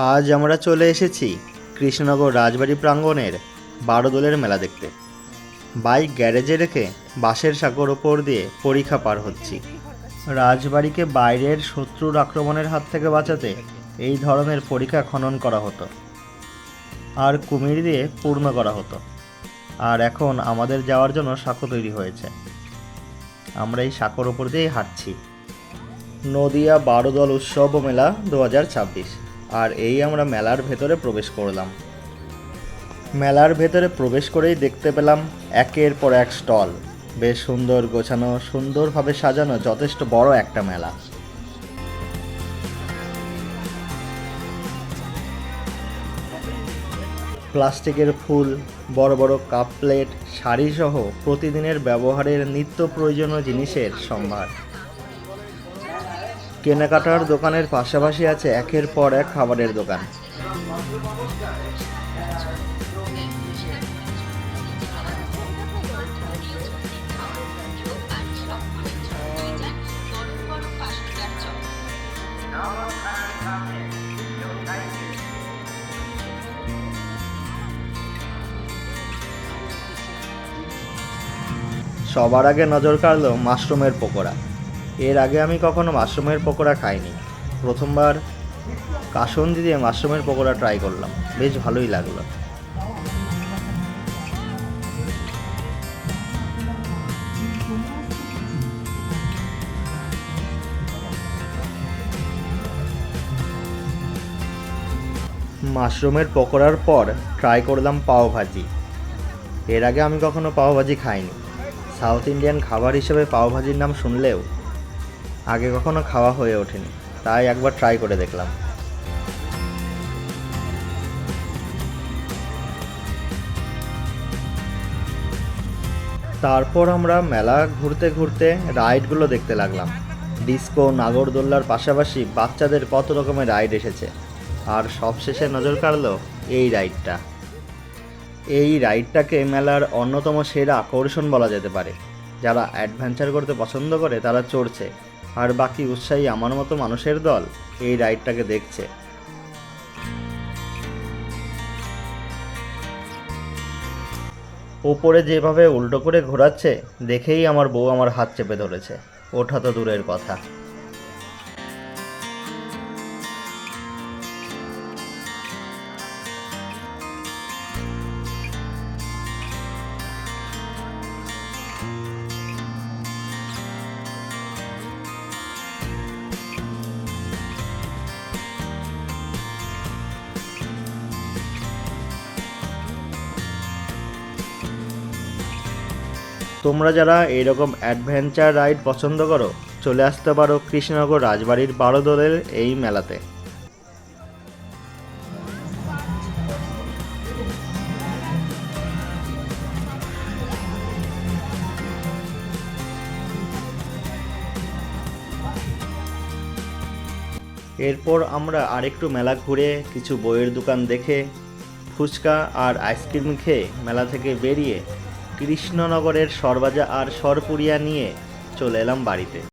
আজ আমরা চলে এসেছি কৃষ্ণনগর রাজবাড়ি প্রাঙ্গণের বারোদোলের মেলা দেখতে। বাইক গ্যারেজে রেখে বাঁশের সাঁকোর ওপর দিয়ে পরিখা পার হচ্ছি। রাজবাড়িকে বাইরের শত্রুর আক্রমণের হাত থেকে বাঁচাতে এই ধরনের পরিখা খনন করা হতো আর কুমির দিয়ে পূর্ণ করা হতো। আর এখন আমাদের যাওয়ার জন্য সাঁকো তৈরি হয়েছে। আমরা এই সাঁকোর ওপর দিয়েই হাঁটছি। নদিয়া বারোদল উৎসব ও মেলা 2026। আর এই আমরা মেলার ভেতরে প্রবেশ করলাম। মেলার ভেতরে প্রবেশ করেই দেখতে পেলাম একের পর এক স্টল। বেশ সুন্দর গোছানো, সুন্দরভাবে সাজানো, যথেষ্ট বড় একটা মেলা। প্লাস্টিকের ফুল, বড় বড় কাপ প্লেট, শাড়ি সহ প্রতিদিনের ব্যবহারের নিত্য প্রয়োজনীয় জিনিসের সম্ভার। কেনাকাটার দোকানের পাশাপাশি আছে একের পর এক খাবারের দোকান। সবার আগে নজর কাড়লো মাশরুমের পকোড়া। এর আগে আমি কখনো মাশরুমের পকোড়া খাইনি। প্রথমবার কাসুন্দি দিয়ে মাশরুমের পকোড়া ট্রাই করলাম, বেশ ভালোই লাগলো। মাশরুমের পকোড়ার পর ট্রাই করলাম পাওভাজি। এর আগে আমি কখনো পাওভাজি খাইনি। সাউথ ইন্ডিয়ান খাবার হিসেবে পাওভাজির নাম শুনলেও আগে কখনো খাওয়া হয়ে ওঠেনি, তাই একবার ট্রাই করে দেখলাম। তারপর আমরা মেলা ঘুরতে ঘুরতে রাইডগুলো দেখতে লাগলাম। ডিস্কো, নাগরদোল্লার পাশাপাশি বাচ্চাদের কত রকমের রাইড এসেছে। আর সবশেষে নজর কাড়লো এই রাইডটা। এই রাইডটাকে মেলার অন্যতম সেরা আকর্ষণ বলা যেতে পারে। যারা অ্যাডভেঞ্চার করতে পছন্দ করে তারা চড়ছে, আর বাকি উৎসাহী আমার মতো মানুষের দল এই রাইডটাকে দেখছে। ওপরে যেভাবে উল্টো করে ঘোরাচ্ছে দেখেই আমার বউ আমার হাত চেপে ধরেছে, ওঠা তো দূরের কথা। তোমরা যারা এইরকম অ্যাডভেঞ্চার রাইড পছন্দ করো, চলে আসতে পারো কৃষ্ণনগর রাজবাড়ির বারোদোলের এই মেলাতে। এরপর আমরা আরেকটু মেলা ঘুরে কিছু বইয়ের দোকান দেখে ফুচকা আর আইসক্রিম খেয়ে মেলা থেকে বেরিয়ে কৃষ্ণনগরের সরভাজা আর সরপুরিয়া নিয়ে চলে এলাম বাড়িতে।